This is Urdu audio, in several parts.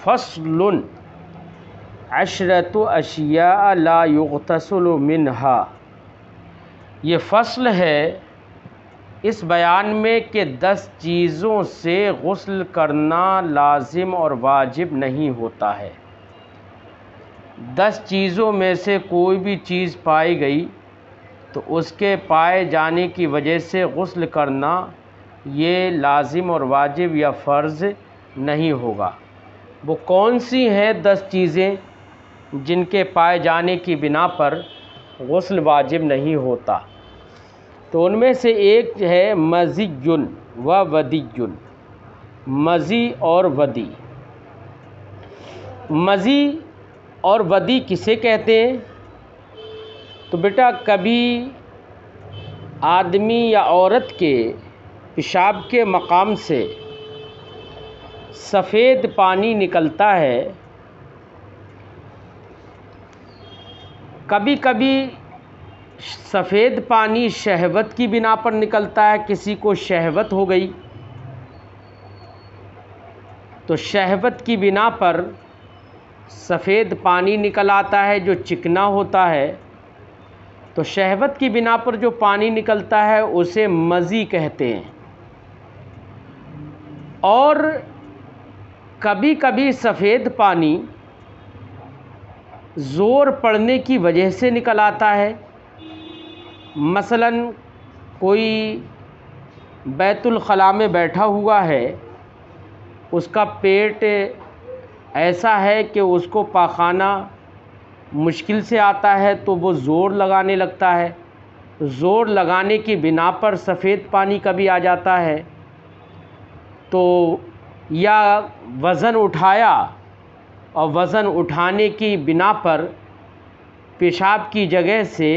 فصل عشرۃ اشیاء لا یغتسل منہا، یہ فصل ہے اس بیان میں کہ 10 چیزوں سے غسل کرنا لازم اور واجب نہیں ہوتا ہے۔ 10 چیزوں میں سے کوئی بھی چیز پائی گئی تو اس کے پائے جانے کی وجہ سے غسل کرنا یہ لازم اور واجب یا فرض نہیں ہوگا۔ وہ کون سی ہیں 10 چیزیں جن کے پائے جانے کی بنا پر غسل واجب نہیں ہوتا؟ تو ان میں سے ایک ہے مزی و ودی۔ مزی اور ودی، مزی اور ودی کسے کہتے ہیں؟ تو بیٹا کبھی آدمی یا عورت کے پیشاب کے مقام سے سفید پانی نکلتا ہے، کبھی کبھی سفید پانی شہوت کی بنا پر نکلتا ہے، کسی کو شہوت ہو گئی تو شہوت کی بنا پر سفید پانی نکل آتا ہے جو چکنا ہوتا ہے، تو شہوت کی بنا پر جو پانی نکلتا ہے اسے مزی کہتے ہیں۔ اور کبھی کبھی سفید پانی زور پڑنے کی وجہ سے نکل آتا ہے، مثلاً کوئی بیت الخلاء میں بیٹھا ہوا ہے، اس کا پیٹ ایسا ہے کہ اس کو پاخانہ مشکل سے آتا ہے تو وہ زور لگانے لگتا ہے، زور لگانے کی بنا پر سفید پانی کبھی آ جاتا ہے۔ تو یا وزن اٹھایا اور وزن اٹھانے کی بنا پر پیشاب کی جگہ سے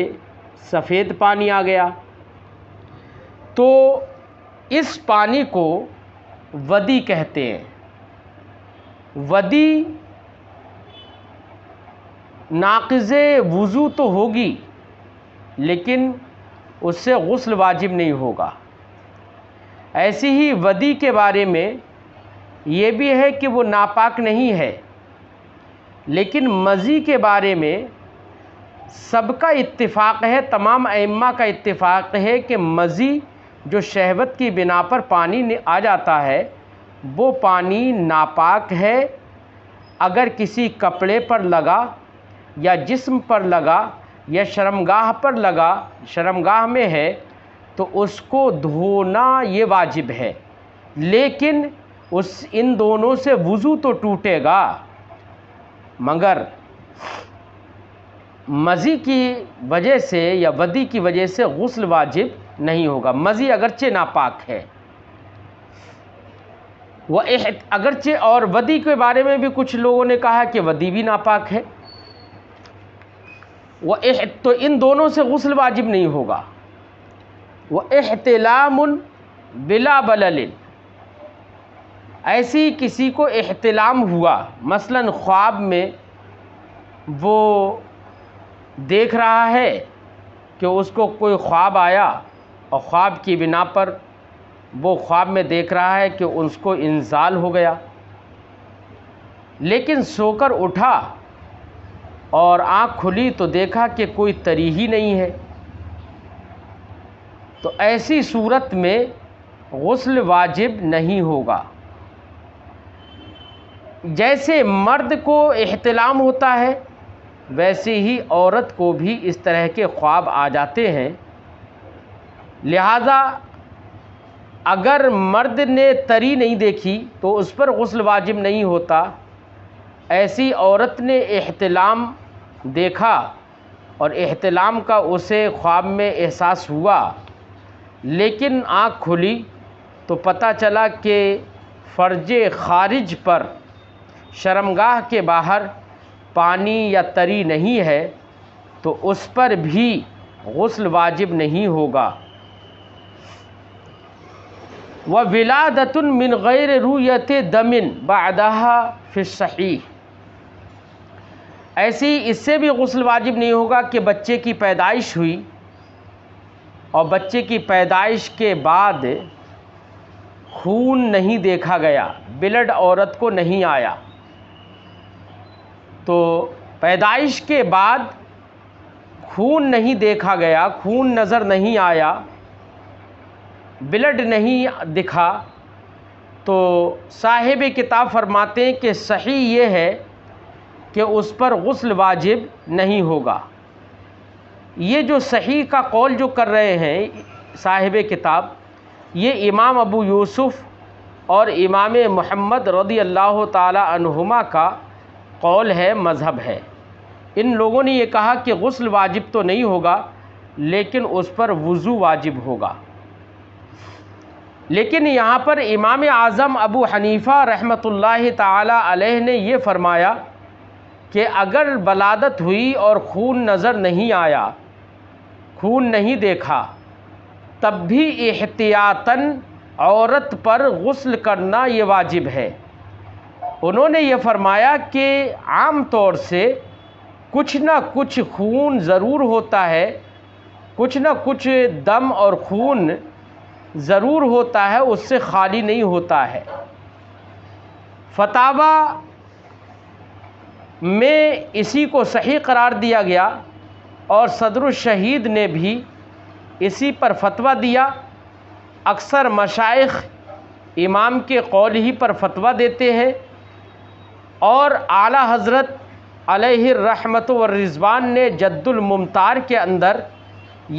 سفید پانی آ گیا، تو اس پانی کو ودی کہتے ہیں۔ ودی ناقض وضو تو ہوگی لیکن اس سے غسل واجب نہیں ہوگا۔ ایسی ہی ودی کے بارے میں یہ بھی ہے کہ وہ ناپاک نہیں ہے، لیکن مزی کے بارے میں سب کا اتفاق ہے، تمام ائمہ کا اتفاق ہے کہ مزی جو شہوت کی بنا پر پانی آ جاتا ہے وہ پانی ناپاک ہے۔ اگر کسی کپڑے پر لگا یا جسم پر لگا یا شرمگاہ پر لگا، شرمگاہ میں ہے تو اس کو دھونا یہ واجب ہے، لیکن ان دونوں سے وضو تو ٹوٹے گا، مگر مزی کی وجہ سے یا ودی کی وجہ سے غسل واجب نہیں ہوگا۔ مزی اگرچہ ناپاک ہے، اگرچہ اور ودی کے بارے میں بھی کچھ لوگوں نے کہا کہ ودی بھی ناپاک ہے، تو ان دونوں سے غسل واجب نہیں ہوگا۔ وَإِحْتِلَامٌ بِلَا بَلَلٍ، ایسی کسی کو احتلام ہوا، مثلاً خواب میں وہ دیکھ رہا ہے کہ اس کو کوئی خواب آیا اور خواب کی بنا پر وہ خواب میں دیکھ رہا ہے کہ اس کو انزال ہو گیا، لیکن سو کر اٹھا اور آنکھ کھلی تو دیکھا کہ کوئی تری ہی نہیں ہے، تو ایسی صورت میں غسل واجب نہیں ہوگا۔ جیسے مرد کو احتلام ہوتا ہے ویسے ہی عورت کو بھی اس طرح کے خواب آ جاتے ہیں، لہذا اگر مرد نے تری نہیں دیکھی تو اس پر غسل واجب نہیں ہوتا۔ ایسی عورت نے احتلام دیکھا اور احتلام کا اسے خواب میں احساس ہوا، لیکن آنکھ کھلی تو پتہ چلا کہ فرج خارج پر شرمگاہ کے باہر پانی یا تری نہیں ہے، تو اس پر بھی غسل واجب نہیں ہوگا۔ وَوِلَادَةٌ مِّن غَيْرِ رُؤْيَةِ دَمٍ بَعْدَهَا فِي الصَّحِيحِ، ایسی اس سے بھی غسل واجب نہیں ہوگا کہ بچے کی پیدائش ہوئی اور بچے کی پیدائش کے بعد خون نہیں دیکھا گیا، بلڈ عورت کو نہیں آیا، تو پیدائش کے بعد خون نہیں دیکھا گیا، خون نظر نہیں آیا، بلڈ نہیں دکھا، تو صاحب کتاب فرماتے ہیں کہ صحیح یہ ہے کہ اس پر غسل واجب نہیں ہوگا۔ یہ جو صحیح کا قول جو کر رہے ہیں صاحب کتاب، یہ امام ابو یوسف اور امام محمد رضی اللہ تعالی عنہما کا قول ہے، مذہب ہے۔ ان لوگوں نے یہ کہا کہ غسل واجب تو نہیں ہوگا لیکن اس پر وضو واجب ہوگا۔ لیکن یہاں پر امام اعظم ابو حنیفہ رحمۃ اللہ تعالی علیہ نے یہ فرمایا کہ اگر ولادت ہوئی اور خون نظر نہیں آیا، خون نہیں دیکھا، تب بھی احتیاطاً عورت پر غسل کرنا یہ واجب ہے۔ انہوں نے یہ فرمایا کہ عام طور سے کچھ نہ کچھ خون ضرور ہوتا ہے، کچھ نہ کچھ دم اور خون ضرور ہوتا ہے، اس سے خالی نہیں ہوتا ہے۔ فتاوی میں اسی کو صحیح قرار دیا گیا اور صدر الشہید نے بھی اسی پر فتویٰ دیا۔ اکثر مشائخ امام کے قول ہی پر فتویٰ دیتے ہیں، اور اعلیٰ حضرت علیہ الرحمت والرضوان نے جد الممتار کے اندر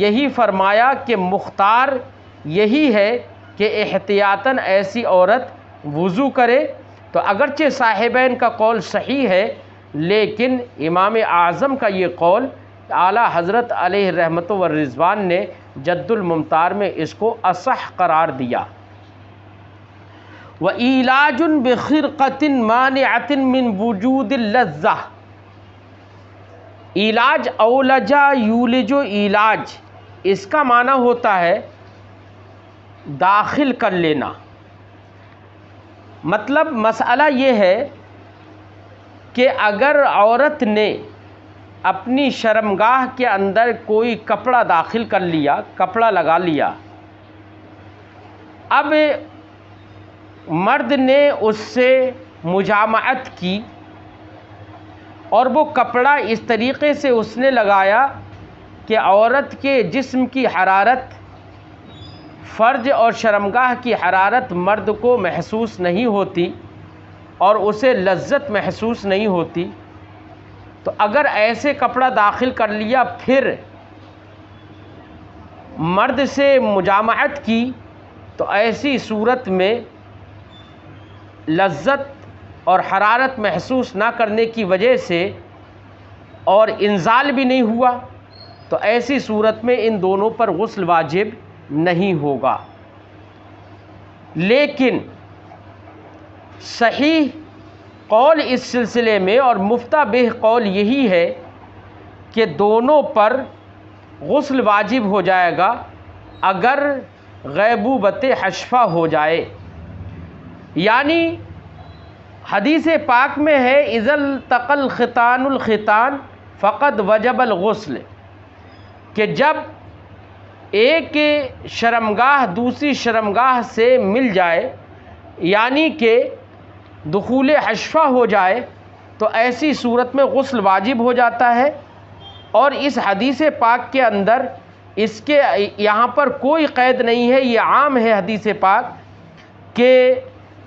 یہی فرمایا کہ مختار یہی ہے کہ احتیاطاً ایسی عورت وضو کرے۔ تو اگرچہ صاحبین کا قول صحیح ہے لیکن امام اعظم کا یہ قول اعلیٰ حضرت علیہ الرحمت والرضوان نے جد الممتار میں اس کو اصح قرار دیا۔ وَإِيلَاجٌ بِخِرْقَةٍ مَانِعَةٍ مِّن وُجُودِ اللَّذَّةِ، علاج اولجا یولجو علاج، اس کا معنی ہوتا ہے داخل کر لینا۔ مطلب مسئلہ یہ ہے کہ اگر عورت نے اپنی شرمگاہ کے اندر کوئی کپڑا داخل کر لیا، کپڑا لگا لیا، اب مرد نے اس سے مجامعت کی اور وہ کپڑا اس طریقے سے اس نے لگایا کہ عورت کے جسم کی حرارت، فرج اور شرمگاہ کی حرارت مرد کو محسوس نہیں ہوتی اور اسے لذت محسوس نہیں ہوتی، تو اگر ایسے کپڑا داخل کر لیا پھر مرد سے مجامعت کی تو ایسی صورت میں لذت اور حرارت محسوس نہ کرنے کی وجہ سے اور انزال بھی نہیں ہوا، تو ایسی صورت میں ان دونوں پر غسل واجب نہیں ہوگا۔ لیکن صحیح قول اس سلسلے میں اور مفتہ بہ قول یہی ہے کہ دونوں پر غسل واجب ہو جائے گا اگر غیبوبت حشفہ ہو جائے۔ یعنی حدیث پاک میں ہے اذا التقى الختان الختان فقد وجب الغسل، کہ جب ایک شرمگاہ دوسری شرمگاہ سے مل جائے یعنی کہ دخول حشفہ ہو جائے تو ایسی صورت میں غسل واجب ہو جاتا ہے۔ اور اس حدیث پاک کے اندر اس کے یہاں پر کوئی قید نہیں ہے، یہ عام ہے حدیث پاک کہ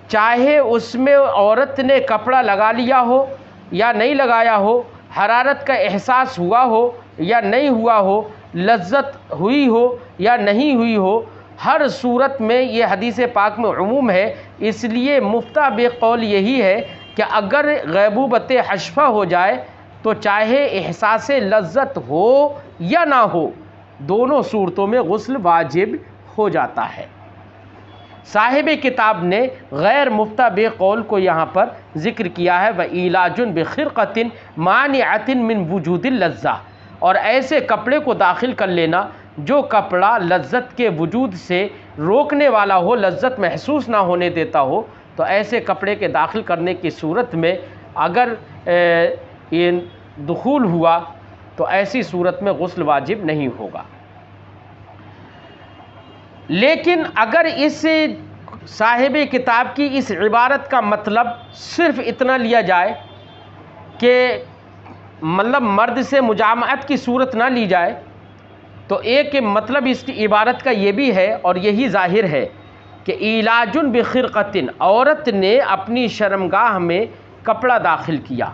چاہے اس میں عورت نے کپڑا لگا لیا ہو یا نہیں لگایا ہو، حرارت کا احساس ہوا ہو یا نہیں ہوا ہو، لذت ہوئی ہو یا نہیں ہوئی ہو، ہر صورت میں یہ حدیث پاک میں عموم ہے۔ اس لیے مفتہ بہ قول یہی ہے کہ اگر غیبوبت حشفہ ہو جائے تو چاہے احساس لذت ہو یا نہ ہو، دونوں صورتوں میں غسل واجب ہو جاتا ہے۔ صاحب کتاب نے غیر مفتہ بہ قول کو یہاں پر ذکر کیا ہے، وَإِيلَاجٌ بِخِرْقَةٍ مَانِعَةٍ مِّن وُجُودِ اللَّذَّةِ، اور ایسے کپڑے کو داخل کر لینا جو کپڑا لذت کے وجود سے روکنے والا ہو، لذت محسوس نہ ہونے دیتا ہو، تو ایسے کپڑے کے داخل کرنے کی صورت میں اگر یہ دخول ہوا تو ایسی صورت میں غسل واجب نہیں ہوگا۔ لیکن اگر اس صاحب کتاب کی اس عبارت کا مطلب صرف اتنا لیا جائے کہ مطلب مرد سے مجامعت کی صورت نہ لی جائے، تو ایک مطلب اس کی عبارت کا یہ بھی ہے اور یہی ظاہر ہے کہ علاج بخرقۃ، عورت نے اپنی شرمگاہ میں کپڑا داخل کیا،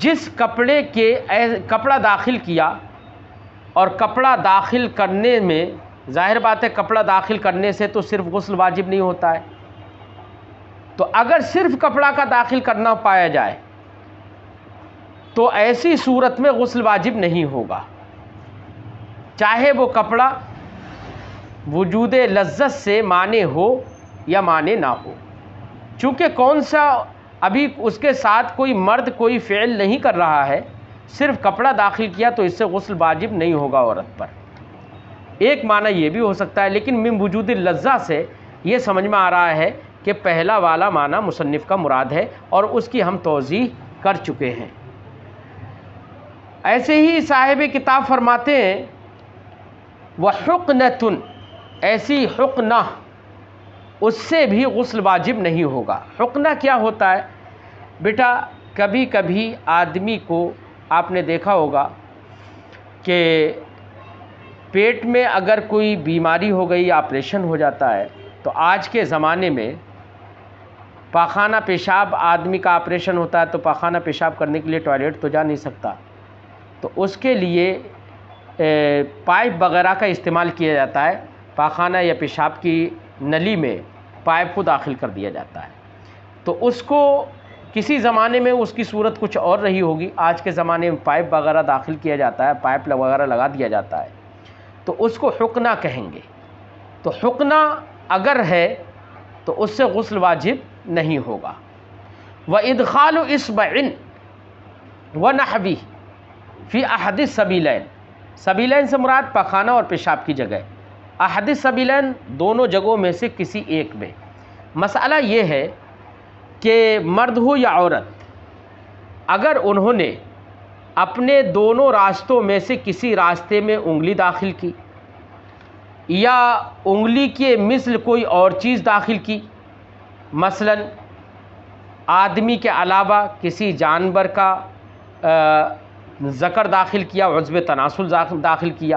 جس کپڑے کے کپڑا داخل کیا، اور کپڑا داخل کرنے میں ظاہر بات ہے کپڑا داخل کرنے سے تو صرف غسل واجب نہیں ہوتا ہے، تو اگر صرف کپڑا کا داخل کرنا پایا جائے تو ایسی صورت میں غسل واجب نہیں ہوگا، چاہے وہ کپڑا وجود لذت سے مانع ہو یا مانع نہ ہو، چونکہ کون سا ابھی اس کے ساتھ کوئی مرد کوئی فعل نہیں کر رہا ہے، صرف کپڑا داخل کیا تو اس سے غسل واجب نہیں ہوگا عورت پر۔ ایک معنی یہ بھی ہو سکتا ہے، لیکن من وجود اللذہ سے یہ سمجھ میں آ رہا ہے کہ پہلا والا معنی مصنف کا مراد ہے، اور اس کی ہم توضیح کر چکے ہیں۔ ایسے ہی صاحب کتاب فرماتے ہیں وَحُقْنَةٌ، ایسی حقنہ، اس سے بھی غسل واجب نہیں ہوگا۔ حقنہ کیا ہوتا ہے بیٹا؟ کبھی کبھی آدمی کو آپ نے دیکھا ہوگا کہ پیٹ میں اگر کوئی بیماری ہو گئی، آپریشن ہو جاتا ہے، تو آج کے زمانے میں پاخانہ پیشاب، آدمی کا آپریشن ہوتا ہے تو پاخانہ پیشاب کرنے کے لیے ٹوائلٹ تو جا نہیں سکتا، تو اس کے لیے پائپ وغیرہ کا استعمال کیا جاتا ہے، پاخانہ یا پیشاب کی نلی میں پائپ کو داخل کر دیا جاتا ہے، تو اس کو کسی زمانے میں اس کی صورت کچھ اور رہی ہوگی، آج کے زمانے میں پائپ وغیرہ داخل کیا جاتا ہے، پائپ وغیرہ لگا دیا جاتا ہے، تو اس کو حقنہ کہیں گے۔ تو حقنہ اگر ہے تو اس سے غسل واجب نہیں ہوگا۔ وَإِدْخَالُ إِصْبَعٍ وَنَحْوِهِ فی احد السبیلین، سبیلین سے مراد پاخانہ اور پیشاب کی جگہ، احد السبیلین دونوں جگہوں میں سے کسی ایک میں۔ مسئلہ یہ ہے کہ مرد ہو یا عورت، اگر انہوں نے اپنے دونوں راستوں میں سے کسی راستے میں انگلی داخل کی یا انگلی کے مثل کوئی اور چیز داخل کی، مثلا آدمی کے علاوہ کسی جانور کا ذکر داخل کیا، عضو تناسل داخل کیا،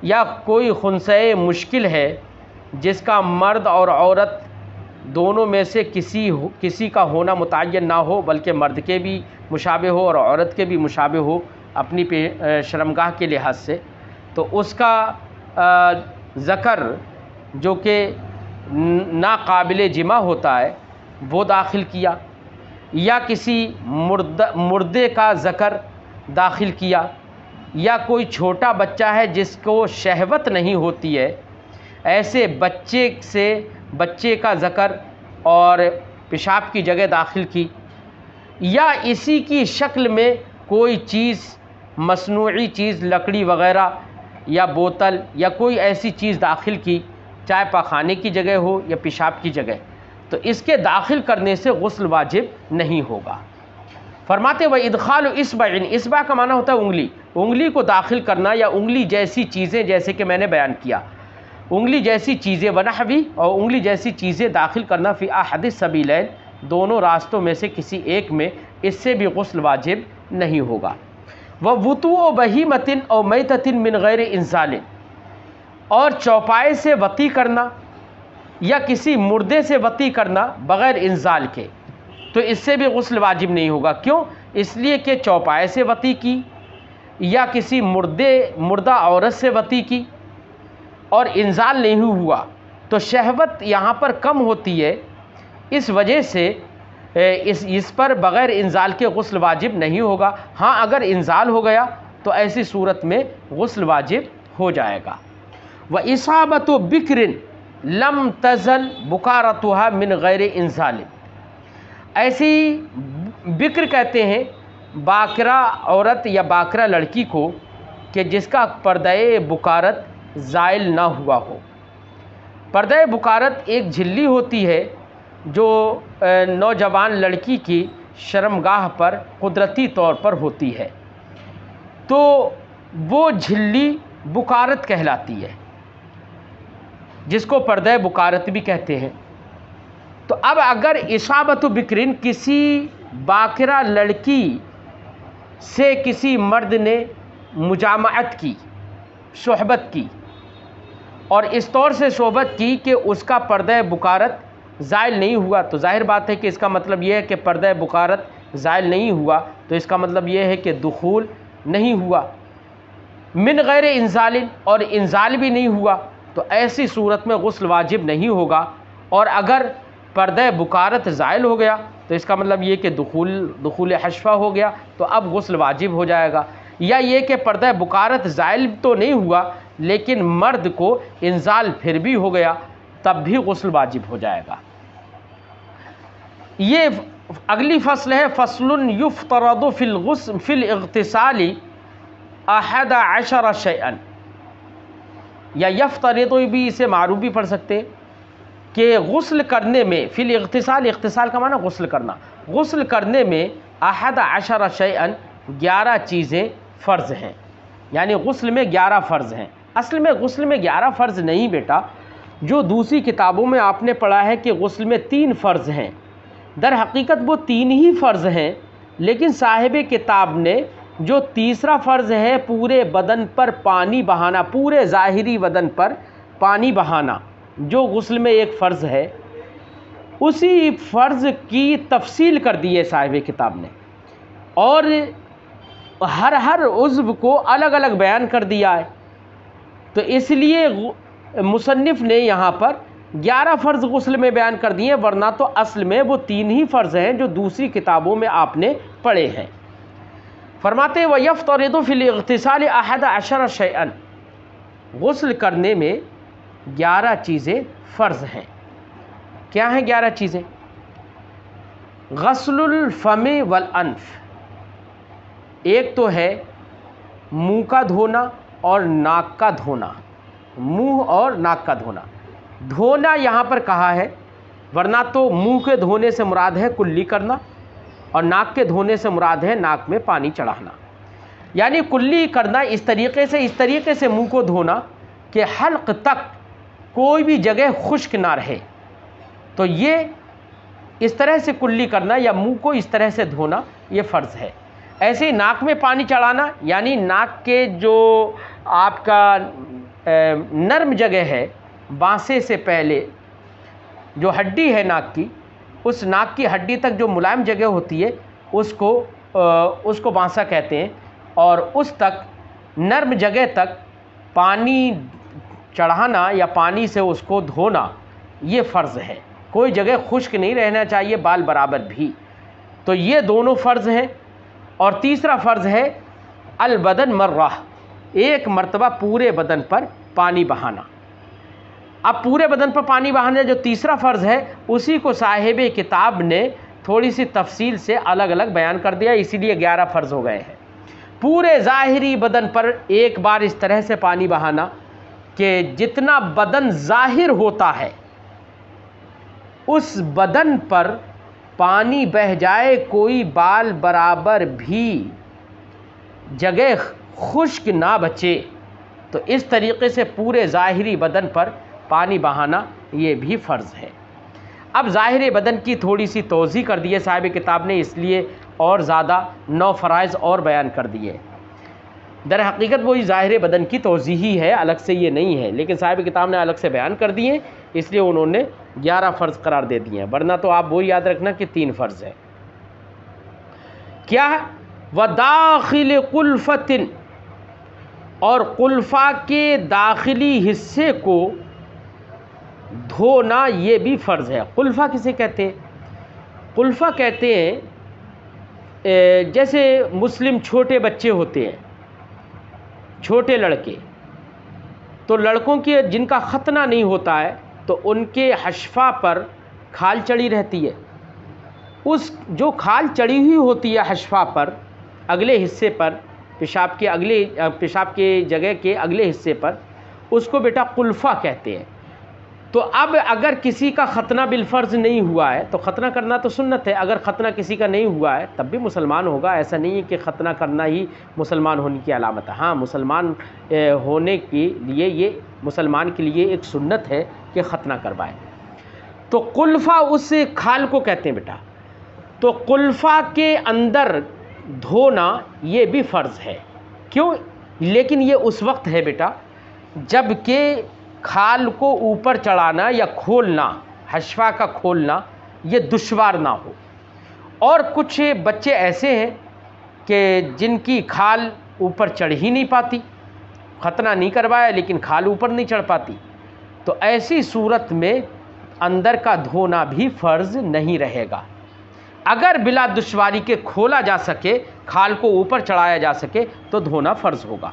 یا کوئی خنثی مشکل ہے جس کا مرد اور عورت دونوں میں سے کسی کا ہونا متعین نہ ہو، بلکہ مرد کے بھی مشابہ ہو اور عورت کے بھی مشابہ ہو اپنی شرمگاہ کے لحاظ سے، تو اس کا ذکر جو کہ ناقابل جمع ہوتا ہے وہ داخل کیا، یا کسی مردے کا ذکر داخل کیا، یا کوئی چھوٹا بچہ ہے جس کو شہوت نہیں ہوتی ہے، ایسے بچے کا ذکر اور پیشاب کی جگہ داخل کی، یا اسی کی شکل میں کوئی چیز مصنوعی چیز لکڑی وغیرہ یا بوتل یا کوئی ایسی چیز داخل کی، چاہے پاخانے کی جگہ ہو یا پیشاب کی جگہ، تو اس کے داخل کرنے سے غسل واجب نہیں ہوگا۔ فرماتے وہ ادخال اصبع، اصبع کا معنی ہوتا ہے انگلی، انگلی کو داخل کرنا یا انگلی جیسی چیزیں، جیسے کہ میں نے بیان کیا، انگلی جیسی چیزیں ونحوی، اور انگلی جیسی چیزیں داخل کرنا فی احد السبیلین، دونوں راستوں میں سے کسی ایک میں، اس سے بھی غسل واجب نہیں ہوگا۔ ووطوء بہیمۃ او میتۃ من غیر انزال، اور چوپائے سے وطی کرنا یا کسی مردے سے وطی کرنا بغیر انزال کے، تو اس سے بھی غسل واجب نہیں ہوگا۔ کیوں؟ اس لیے کہ چوپائے سے وطی کی یا کسی مردہ عورت سے وطی کی اور انزال نہیں ہوا، تو شہوت یہاں پر کم ہوتی ہے، اس وجہ سے اس پر بغیر انزال کے غسل واجب نہیں ہوگا۔ ہاں اگر انزال ہو گیا تو ایسی صورت میں غسل واجب ہو جائے گا۔ وَإِصَابَةُ بِكْرٍ لَمْ تَزَلْ بُكَارَتُهَا مِنْ غَيْرِ انزال، ایسی بکر کہتے ہیں باکرہ عورت یا باکرہ لڑکی کو کہ جس کا پردہ بکارت زائل نہ ہوا ہو۔ پردہ بکارت ایک جھلی ہوتی ہے جو نوجوان لڑکی کی شرمگاہ پر قدرتی طور پر ہوتی ہے، تو وہ جھلی بکارت کہلاتی ہے۔ جس کو پردہ بکارت بھی کہتے ہیں۔ تو اب اگر اصابت بکرن کسی باکرہ لڑکی سے کسی مرد نے مجامعت کی، صحبت کی، اور اس طور سے صحبت کی کہ اس کا پردہ بکارت زائل نہیں ہوا، تو ظاہر بات ہے کہ اس کا مطلب یہ ہے کہ پردہ بکارت زائل نہیں ہوا، تو اس کا مطلب یہ ہے کہ دخول نہیں ہوا۔ من غیر انزال، اور انزال بھی نہیں ہوا، تو ایسی صورت میں غسل واجب نہیں ہوگا۔ اور اگر پردہ بکارت زائل ہو گیا تو اس کا مطلب یہ کہ دخول حشفہ ہو گیا، تو اب غسل واجب ہو جائے گا۔ یا یہ کہ پردہ بکارت زائل تو نہیں ہوا لیکن مرد کو انزال پھر بھی ہو گیا، تب بھی غسل واجب ہو جائے گا۔ یہ اگلی فصل ہے، فصل یفترض فی الاغتسال 11 شیئا، یا یفترض بھی اسے معروف بھی پڑھ سکتے کہ غسل کرنے میں، فی الاغتسال، اغتسال کا معنی غسل کرنا، غسل کرنے میں 11 شیئا 11 چیزیں فرض ہیں، یعنی غسل میں 11 فرض ہیں۔ اصل میں غسل میں 11 فرض نہیں بیٹا، جو دوسری کتابوں میں آپ نے پڑھا ہے کہ غسل میں 3 فرض ہیں، در حقیقت وہ 3 ہی فرض ہیں، لیکن صاحب کتاب نے جو تیسرا فرض ہے پورے بدن پر پانی بہانا، پورے ظاہری بدن پر پانی بہانا، جو غسل میں ایک فرض ہے، اسی فرض کی تفصیل کر دی ہے صاحب کتاب نے، اور ہر عضو کو الگ الگ بیان کر دیا ہے۔ تو اس لیے مصنف نے یہاں پر 11 فرض غسل میں بیان کر دیے، ورنہ تو اصل میں وہ 3 ہی فرض ہیں جو دوسری کتابوں میں آپ نے پڑھے ہیں۔ فرماتے ہیں وَيَفْتَرِضُ فِي الْاغْتِسَالِ 11 شَيْئًا، غسل کرنے میں 11 چیزیں فرض ہیں۔ کیا ہیں 11 چیزیں؟ غسل الفم والانف، ایک تو ہے منہ کا دھونا اور ناک کا دھونا، منہ اور ناک کا دھونا۔ دھونا یہاں پر کہا ہے، ورنہ تو منہ کے دھونے سے مراد ہے کلی کرنا، اور ناک کے دھونے سے مراد ہے ناک میں پانی چڑھانا، یعنی کلی کرنا اس طریقے سے منہ کو دھونا کہ حلق تک کوئی بھی جگہ خشک نہ رہے، تو یہ اس طرح سے کلی کرنا یا منہ کو اس طرح سے دھونا یہ فرض ہے۔ ایسے ہی ناک میں پانی چڑھانا، یعنی ناک کے جو آپ کا نرم جگہ ہے، بانسے سے پہلے جو ہڈی ہے ناک کی، اس ناک کی ہڈی تک جو ملائم جگہ ہوتی ہے اس کو بانسا کہتے ہیں، اور اس تک نرم جگہ تک پانی چڑھانا یا پانی سے اس کو دھونا یہ فرض ہے۔ کوئی جگہ خشک نہیں رہنا چاہیے، بال برابر بھی۔ تو یہ دونوں فرض ہیں۔ اور تیسرا فرض ہے البدن مرہ، ایک مرتبہ پورے بدن پر پانی بہانا۔ اب پورے بدن پر پانی بہانا جو تیسرا فرض ہے، اسی کو صاحب کتاب نے تھوڑی سی تفصیل سے الگ الگ بیان کر دیا، اسی لیے 11 فرض ہو گئے ہیں۔ پورے ظاہری بدن پر ایک بار اس طرح سے پانی بہانا کہ جتنا بدن ظاہر ہوتا ہے اس بدن پر پانی بہہ جائے، کوئی بال برابر بھی جگہ خشک نہ بچے، تو اس طریقے سے پورے ظاہری بدن پر پانی بہانا یہ بھی فرض ہے۔ اب ظاہر بدن کی تھوڑی سی توضیح کر دی ہے صاحب کتاب نے، اس لیے اور زیادہ 9 فرائض اور بیان کر دیے۔ در حقیقت وہی ظاہر بدن کی توضیح ہی ہے، الگ سے یہ نہیں ہے، لیکن صاحب کتاب نے الگ سے بیان کر دیے، اس لیے انہوں نے 11 فرض قرار دے دیے ہیں، ورنہ تو آپ وہ یاد رکھنا کہ 3 فرض ہے۔ کیا ہے؟ وَدَاخِلِ قُلْفَةٍ، اور قلفہ کے داخلی حصے کو دھونا یہ بھی فرض ہے۔ قلفہ کسے کہتے ہیں؟ قلفہ کہتے ہیں جیسے مسلم چھوٹے بچے ہوتے ہیں، چھوٹے لڑکے، تو لڑکوں کے جن کا ختنہ نہیں ہوتا ہے تو ان کے حشفہ پر کھال چڑھی رہتی ہے، اس جو کھال چڑھی ہوئی ہوتی ہے حشفہ پر اگلے حصے پر، پیشاب کے جگہ کے اگلے حصے پر، اس کو بیٹا قلفہ کہتے ہیں۔ تو اب اگر کسی کا ختنہ بالفرض نہیں ہوا ہے تو ختنہ کرنا تو سنت ہے، اگر ختنہ کسی کا نہیں ہوا ہے تب بھی مسلمان ہوگا، ایسا نہیں ہے کہ ختنہ کرنا ہی مسلمان ہونے کی علامت ہے۔ ہاں، مسلمان ہونے کے لیے یہ مسلمان کے لیے ایک سنت ہے کہ ختنہ کروائے۔ تو قلفہ اس کھال کو کہتے ہیں بیٹا، تو قلفہ کے اندر دھونا یہ بھی فرض ہے، کیوں؟ لیکن یہ اس وقت ہے بیٹا جب کہ کھال کو اوپر چڑھانا یا کھولنا، حشفہ کا کھولنا یہ دشوار نہ ہو۔ اور کچھ بچے ایسے ہیں کہ جن کی کھال اوپر چڑھ ہی نہیں پاتی، ختنہ نہیں کروایا لیکن کھال اوپر نہیں چڑھ پاتی، تو ایسی صورت میں اندر کا دھونا بھی فرض نہیں رہے گا۔ اگر بلا دشواری کے کھولا جا سکے، کھال کو اوپر چڑھایا جا سکے تو دھونا فرض ہوگا۔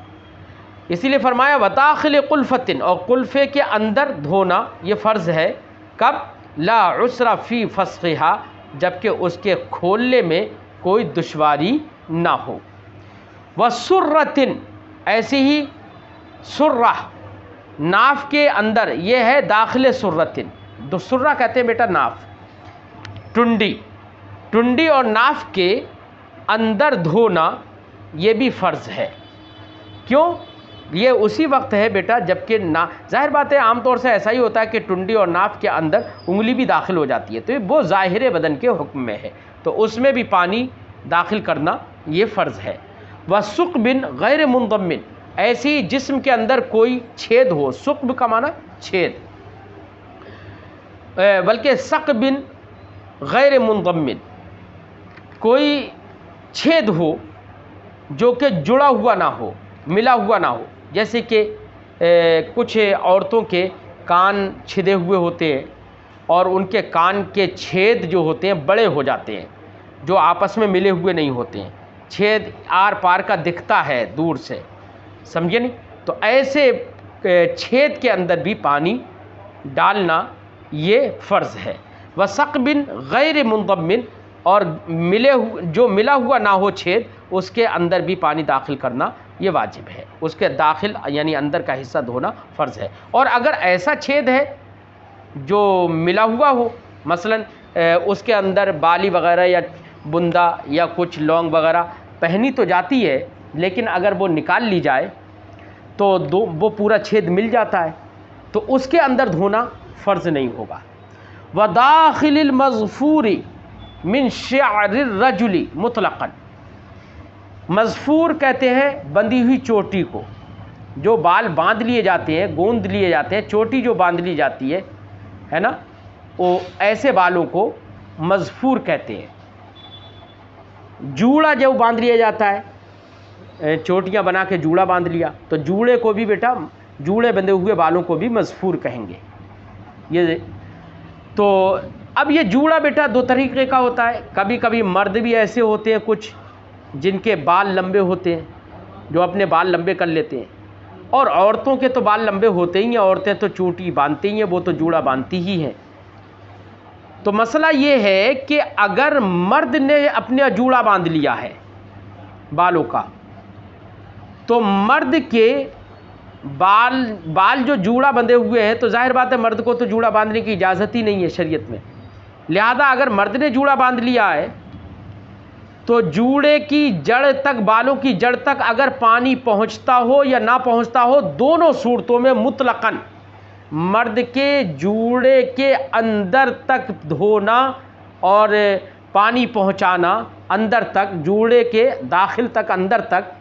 اسی لیے فرمایا وَدَاخِلِ قُلْفَةٍ، اور قلفے کے اندر دھونا یہ فرض ہے، کب؟ لا عسر فی فسخها، جبکہ اس کے کھولنے میں کوئی دشواری نہ ہو۔ وَسُرَّةٍ، ایسے ہی سرہ ناف کے اندر، یہ ہے داخل سرتن، دو سرہ کہتے ہیں بیٹا ناف، ٹنڈی اور ناف کے اندر دھونا یہ بھی فرض ہے۔ کیوں؟ یہ اسی وقت ہے بیٹا جبکہ ظاہر بات ہے عام طور سے ایسا ہی ہوتا ہے کہ ٹنڈی اور ناف کے اندر انگلی بھی داخل ہو جاتی ہے، تو یہ وہ ظاہر بدن کے حکم میں ہے، تو اس میں بھی پانی داخل کرنا یہ فرض ہے۔ وَثُقْبٍ غیر منضمن، ایسی جسم کے اندر کوئی چھید ہو، ثقب کا معنی چھید، بلکہ ثقب غیر منضمن، کوئی چھید ہو جو کہ جڑا ہوا نہ ہو، ملا ہوا نہ ہو، جیسے کہ کچھ عورتوں کے کان چھدے ہوئے ہوتے ہیں اور ان کے کان کے چھید جو ہوتے ہیں بڑے ہو جاتے ہیں، جو آپس میں ملے ہوئے نہیں ہوتے ہیں، چھید آر پار کا دکھتا ہے دور سے، سمجھے نہیں؟ تو ایسے چھید کے اندر بھی پانی ڈالنا یہ فرض ہے۔ وَثَقْبٍ غیر منضمن، اور جو ملا ہوا نہ ہو چھید، اس کے اندر بھی پانی داخل کرنا یہ واجب ہے، اس کے داخل یعنی اندر کا حصہ دھونا فرض ہے۔ اور اگر ایسا چھید ہے جو ملا ہوا ہو، مثلا اس کے اندر بالی وغیرہ یا بندہ یا کچھ لونگ وغیرہ پہنی تو جاتی ہے، لیکن اگر وہ نکال لی جائے تو وہ پورا چھید مل جاتا ہے، تو اس کے اندر دھونا فرض نہیں ہوگا۔ وَدَاخِلِ الْمَظْفُورِ مِنْ شِعْرِ الرَّجُلِ مُطْلَقًا، مظفور کہتے ہیں بندھی ہوئی چوٹی کو، جو بال باندھ لیے جاتے ہیں، گوند لیے جاتے ہیں، چوٹی جو باندھ لی جاتی ہے نا، وہ ایسے بالوں کو مظفور کہتے ہیں۔ جوڑا جو باندھ لیا جاتا ہے، چوٹیاں بنا کے جوڑا باندھ لیا، تو جوڑے کو بھی بیٹا، جوڑے بندھے ہوئے بالوں کو بھی مظفور کہیں گے۔ یہ تو اب یہ جوڑا بیٹا دو طریقے کا ہوتا ہے، کبھی کبھی مرد بھی ایسے ہوتے ہیں کچھ جن کے بال لمبے ہوتے ہیں، جو اپنے بال لمبے کر لیتے ہیں، اور عورتوں کے تو بال لمبے ہوتے ہی ہیں، عورتیں تو چوٹی باندھتی ہی ہیں، وہ تو جوڑا باندھتی ہی ہیں۔ تو مسئلہ یہ ہے کہ اگر مرد نے اپنا جوڑا باندھ لیا ہے بالوں کا، تو مرد کے بال جو جوڑا بندھے ہوئے ہیں، تو ظاہر بات ہے مرد کو تو جوڑا باندھنے کی اجازت ہی نہیں ہے شریعت میں، لہذا اگر مرد نے جوڑا باندھ لیا ہے تو جوڑے کی جڑ تک، بالوں کی جڑ تک اگر پانی پہنچتا ہو یا نہ پہنچتا ہو، دونوں صورتوں میں مطلقاً مرد کے جوڑے کے اندر تک دھونا اور پانی پہنچانا اندر تک، جوڑے کے داخل تک، اندر تک،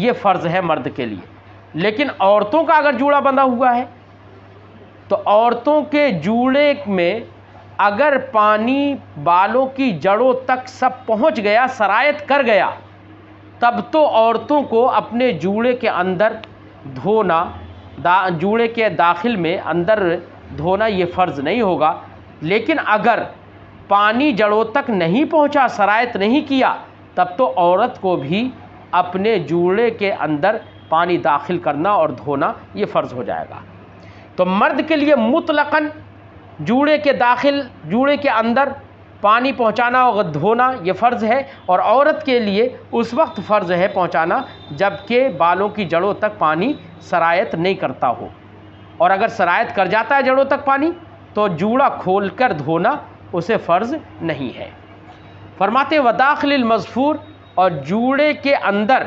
یہ فرض ہے مرد کے لیے۔ لیکن عورتوں کا اگر جوڑا بندھا ہوا ہے تو عورتوں کے جوڑے میں اگر پانی بالوں کی جڑوں تک سب پہنچ گیا، سرایت کر گیا، تب تو عورتوں کو اپنے جوڑے کے اندر دھونا، جوڑے کے داخل میں اندر دھونا یہ فرض نہیں ہوگا۔ لیکن اگر پانی جڑوں تک نہیں پہنچا، سرایت نہیں کیا، تب تو عورت کو بھی اپنے جوڑے کے اندر پانی داخل کرنا اور دھونا یہ فرض ہو جائے گا۔ تو مرد کے لیے مطلقاً جوڑے کے داخل، جوڑے کے اندر پانی پہنچانا اور دھونا یہ فرض ہے، اور عورت کے لیے اس وقت فرض ہے پہنچانا جب کہ بالوں کی جڑوں تک پانی سرایت نہیں کرتا ہو۔ اور اگر سرایت کر جاتا ہے جڑوں تک پانی تو جوڑا کھول کر دھونا اسے فرض نہیں ہے۔ فرماتے ہیں وداخل المظفور، اور جوڑے کے اندر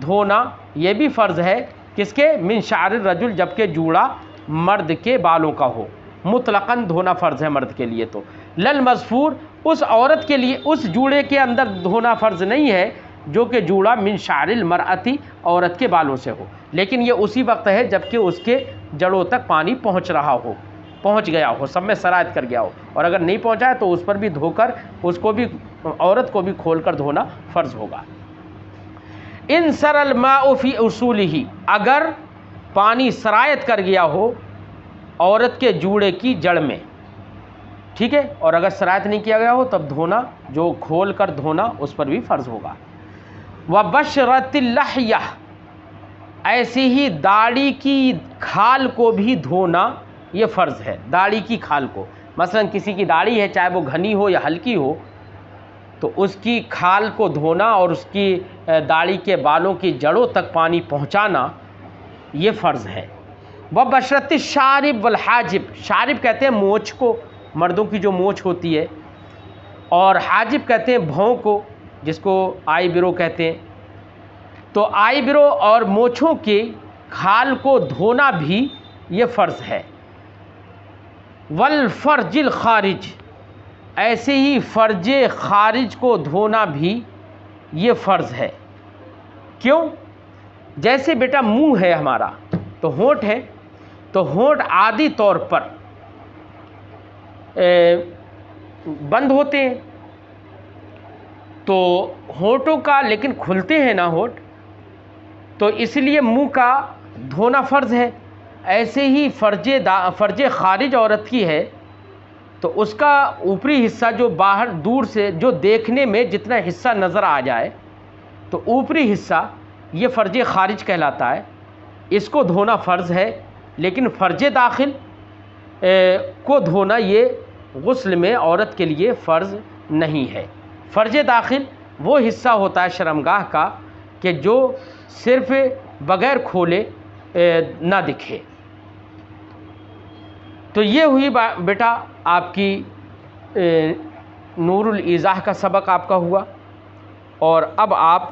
دھونا یہ بھی فرض ہے، کس کے؟ من شعر الرجل، جبکہ جوڑا مرد کے بالوں کا ہو، مطلقاً دھونا فرض ہے مرد کے لیے تو۔ لل مظفور، اس عورت کے لیے اس جوڑے کے اندر دھونا فرض نہیں ہے جو کہ جوڑا من شعر المرأتی، عورت کے بالوں سے ہو، لیکن یہ اسی وقت ہے جبکہ اس کے جڑوں تک پانی پہنچ گیا ہو، سب میں سرایت کر گیا ہو، اور اگر نہیں پہنچا ہے تو اس پر بھی دھو کر اس کو بھی، عورت کو بھی کھول کر دھونا فرض ہوگا۔ ان سر الماء فی اصولہ، اگر پانی سرایت کر گیا ہو عورت کے جوڑے کی جڑ میں، ٹھیک ہے، اور اگر سرایت نہیں کیا گیا ہو تب دھونا، جو کھول کر دھونا اس پر بھی فرض ہوگا۔ وبشرۃ اللحیہ، ایسے ہی داڑھی کی کھال کو بھی دھونا یہ فرض ہے۔ داڑھی کی کھال کو، مثلا کسی کی داڑھی ہے چاہے وہ گھنی ہو یا ہلکی ہو تو اس کی کھال کو دھونا اور اس کی داڑھی کے بالوں کی جڑوں تک پانی پہنچانا یہ فرض ہے۔ وبشرۃ الشارب والحاجب، شارب کہتے ہیں مونچھ کو، مردوں کی جو مونچھ ہوتی ہے، اور حاجب کہتے ہیں بھوں کو، جس کو آئی برو کہتے ہیں، تو آئی برو اور مونچھوں کی کھال کو دھونا بھی یہ فرض ہے۔ والفرج الخارج، ایسے ہی فرج خارج کو دھونا بھی یہ فرض ہے۔ کیوں؟ جیسے بیٹا منہ ہے ہمارا تو ہونٹ ہے، تو ہونٹ عادی طور پر بند ہوتے ہیں، تو ہونٹوں کا لیکن کھلتے ہیں نا ہونٹ، تو اس لیے منہ کا دھونا فرض ہے۔ ایسے ہی فرج خارج عورت کی ہے تو اس کا اوپری حصہ جو باہر دور سے جو دیکھنے میں جتنا حصہ نظر آ جائے تو اوپری حصہ یہ فرج خارج کہلاتا ہے، اس کو دھونا فرض ہے، لیکن فرج داخل کو دھونا یہ غسل میں عورت کے لیے فرض نہیں ہے۔ فرج داخل وہ حصہ ہوتا ہے شرمگاہ کا کہ جو صرف بغیر کھولے نہ دکھے۔ تو یہ ہوئی بیٹا آپ کی نور الایضاح کا سبق آپ کا ہوا، اور اب آپ